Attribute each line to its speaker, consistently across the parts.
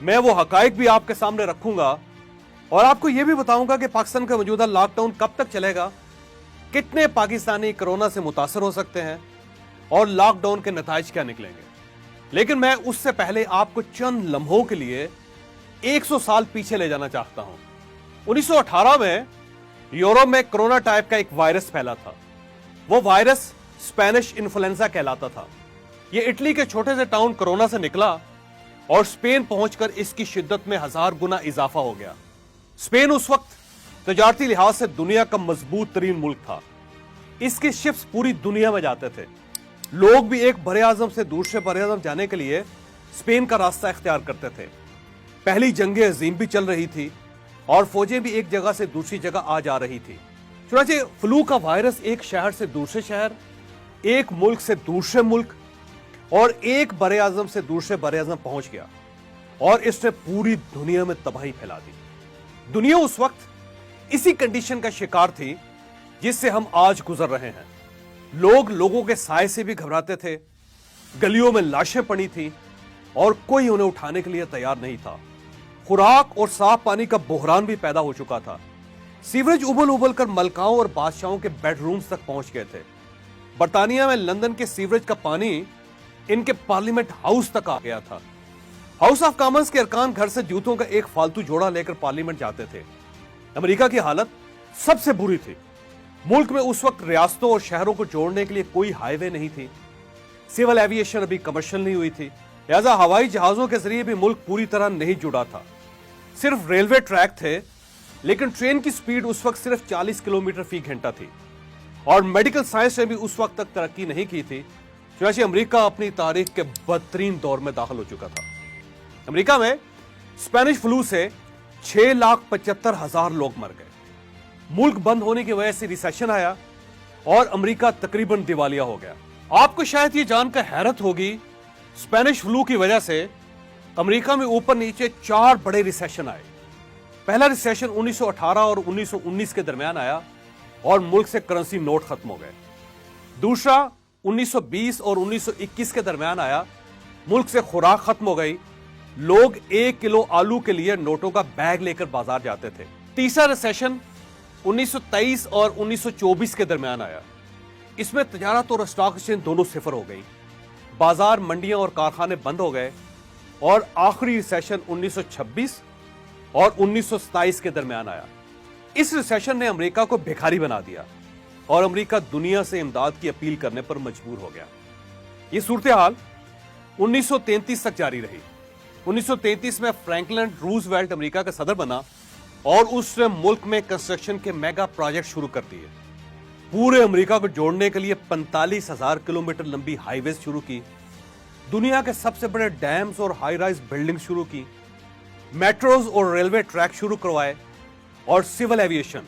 Speaker 1: میں وہ حقائق بھی آپ کے سامنے رکھوں گا اور آپ کو یہ بھی بتاؤں گا کہ پاکستان کا موجودہ لاک ڈاؤن کب تک چلے گا، کتنے پاکستانی کرونا سے متاثر ہو سکتے ہیں اور لاک ڈاؤن کے نتائج کیا نکلیں گے۔ لیکن میں اس سے پہلے آپ کو چند لمحوں کے لیے 100 سال پیچھے لے جانا چاہتا ہوں۔ 1918 میں یورپ میں کرونا ٹائپ کا ایک وائرس پھیلا تھا۔ وہ وائرس اسپینش انفلوئنزا کہلاتا تھا۔ یہ اٹلی کے چھوٹے سے ٹاؤن کرونا سے نکلا اور اسپین پہنچ کر اس کی شدت میں 1000 گنا اضافہ ہو گیا۔ اسپین اس وقت تجارتی لحاظ سے دنیا کا مضبوط ترین ملک تھا۔ اس کے شپس پوری دنیا میں جاتے تھے۔ لوگ بھی ایک بر اعظم سے دوسرے بر اعظم جانے کے لیے اسپین کا راستہ اختیار کرتے تھے۔ پہلی جنگ عظیم بھی چل رہی تھی اور فوجیں بھی ایک جگہ سے دوسری جگہ آ جا رہی تھی۔ چنانچہ فلو کا وائرس ایک شہر سے دوسرے شہر، ایک ملک سے دوسرے ملک اور ایک بر اعظم سے دوسرے بر اعظم پہنچ گیا اور اس نے پوری دنیا میں تباہی پھیلا دی۔ دنیا اس وقت اسی کنڈیشن کا شکار تھی جس سے ہم آج گزر رہے ہیں۔ لوگ لوگوں کے سائے سے بھی گھبراتے تھے، گلیوں میں لاشیں پڑی تھیں اور کوئی انہیں اٹھانے کے لیے تیار نہیں تھا۔ خوراک اور صاف پانی کا بحران بھی پیدا ہو چکا تھا۔ سیوریج ابل ابل کر ملکاؤں اور بادشاہوں کے بیڈ رومز تک پہنچ گئے تھے۔ برطانیہ میں لندن کے سیوریج کا پانی ان کے پارلیمنٹ ہاؤس تک آ گیا تھا۔ ہاؤس آف کامنز کے ارکان گھر سے جوتوں کا ایک فالتو جوڑا لے کر پارلیمنٹ جاتے تھے۔ امریکہ کی حالت سب سے بری تھی۔ ملک میں اس وقت ریاستوں اور شہروں کو جوڑنے کے لیے کوئی ہائی وے نہیں تھی۔ سول ایویشن ابھی کمرشل نہیں ہوئی تھی، لہذا ہوائی جہازوں کے ذریعے بھی ملک پوری طرح نہیں جڑا تھا۔ صرف ریلوے ٹریک تھے، لیکن ٹرین کی سپیڈ اس وقت صرف 40 کلومیٹر فی گھنٹہ تھی اور میڈیکل سائنس نے بھی اس وقت تک ترقی نہیں کی تھی۔ چنانچہ امریکہ اپنی تاریخ کے بدترین دور میں داخل ہو چکا تھا۔ امریکہ میں اسپینش فلو سے 6,75,000 لوگ مر گئے۔ ملک بند ہونے کی وجہ سے ریسیشن آیا اور امریکہ تقریباً دیوالیہ ہو گیا۔ آپ کو شاید یہ جان کر حیرت ہوگی، اسپینش فلو کی وجہ سے امریکہ میں اوپر نیچے 4 بڑے ریسیشن آئے۔ پہلا ریسیشن 1918 اور 1919 کے درمیان آیا اور ملک سے کرنسی نوٹ ختم ہو گئے۔ دوسرا 1920 اور 1921 کے درمیان آیا، ملک سے خوراک ختم ہو گئی، لوگ 1 کلو آلو کے لیے نوٹوں کا بیگ لے کر بازار جاتے تھے۔ تیسرا ریسیشن 1923 اور 1924 کے درمیان آیا، اس میں تجارت اور اسٹاک ایکسچینج دونوں صفر ہو گئی، بازار، منڈیاں اور کارخانے بند ہو گئے۔ اور آخری ریسیشن 1926 اور 1927 کے درمیان آیا۔ اس ریسیشن نے امریکہ کو بھکاری بنا دیا اور امریکہ دنیا سے امداد کی اپیل کرنے پر مجبور ہو گیا۔ یہ صورتحال 1933 تک جاری رہی۔ 1933 میں فرینکلن روزویلٹ امریکہ کا صدر بنا اور اس نے ملک میں کنسٹرکشن کے میگا پروجیکٹ شروع کر دیے۔ پورے امریکہ کو جوڑنے کے لیے 45,000 کلومیٹر لمبی ہائی ویز شروع کی، دنیا کے سب سے بڑے ڈیمز اور ہائی رائز بلڈنگ شروع کی، میٹروز اور ریلوے ٹریک شروع کروائے اور سول ایویشن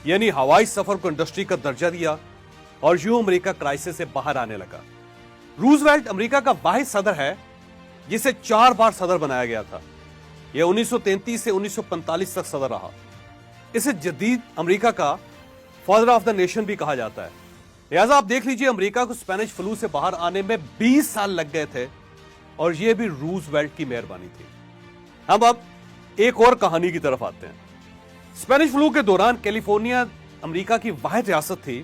Speaker 1: یعنی ہوائی سفر کو انڈسٹری کا درجہ دیا اور یوں امریکہ کرائسس سے باہر آنے لگا۔ روزویلٹ امریکہ کا واحد صدر ہے جسے 4 بار صدر بنایا گیا تھا۔ یہ 1933 سے 1945 تک صدر رہا۔ اسے جدید امریکہ کا فادر آف دا نیشن بھی کہا جاتا ہے۔ لہٰذا آپ دیکھ لیجئے امریکہ کو اسپینش فلو سے باہر آنے میں 20 سال لگ گئے تھے اور یہ بھی روزویلٹ کی مہربانی تھی۔ ہم اب ایک اور کہانی کی طرف آتے ہیں۔ اسپینش فلو کے دوران کیلیفورنیا امریکہ کی واحد ریاست تھی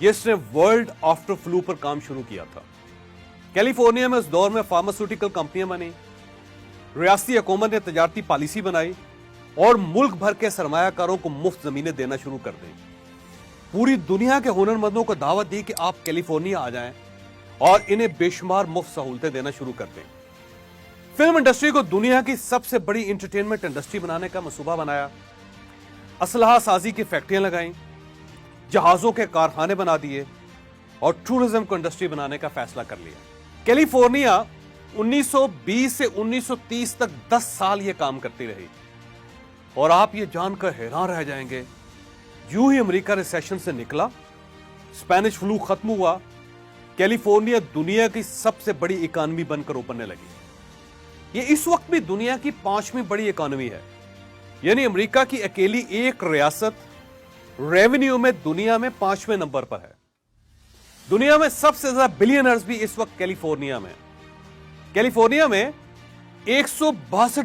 Speaker 1: جس نے ورلڈ آفٹر فلو پر کام شروع کیا تھا۔ کیلیفورنیا میں اس دور میں فارماسیوٹیکل کمپنیاں بنی، ریاستی حکومت نے تجارتی پالیسی بنائی اور ملک بھر کے سرمایہ کاروں کو مفت زمینیں دینا شروع کر دیں۔ پوری دنیا کے ہنرمندوں کو دعوت دی کہ آپ کیلیفورنیا آ جائیں اور انہیں بے شمار مفت سہولتیں دینا شروع کر دیں۔ فلم انڈسٹری کو دنیا کی سب سے بڑی انٹرٹینمنٹ انڈسٹری بنانے کا منصوبہ بنایا، اسلحہ سازی کی فیکٹریاں لگائیں، جہازوں کے کارخانے بنا دیے اور ٹورزم کو انڈسٹری بنانے کا فیصلہ کر لیا۔ کیلیفورنیا 1920 سے 1930 تک 10 سال یہ کام کرتی رہی اور آپ یہ جان کر حیران رہ جائیں گے، یوں ہی امریکہ ریسیشن سے نکلا، اسپینش فلو ختم ہوا، کیلیفورنیا دنیا کی سب سے بڑی اکانومی بن کر ابھرنے لگی۔ یہ اس وقت بھی دنیا کی 5ویں بڑی اکانومی ہے، یعنی امریکہ کی اکیلی ایک ریاست ریونیو میں دنیا میں 5ویں نمبر پر ہے۔ دنیا میں سب سے زیادہ بلینئرز بھی اس وقت کیلیفورنیا میں۔ کیلیفورنیا میں 162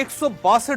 Speaker 1: 162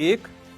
Speaker 1: 1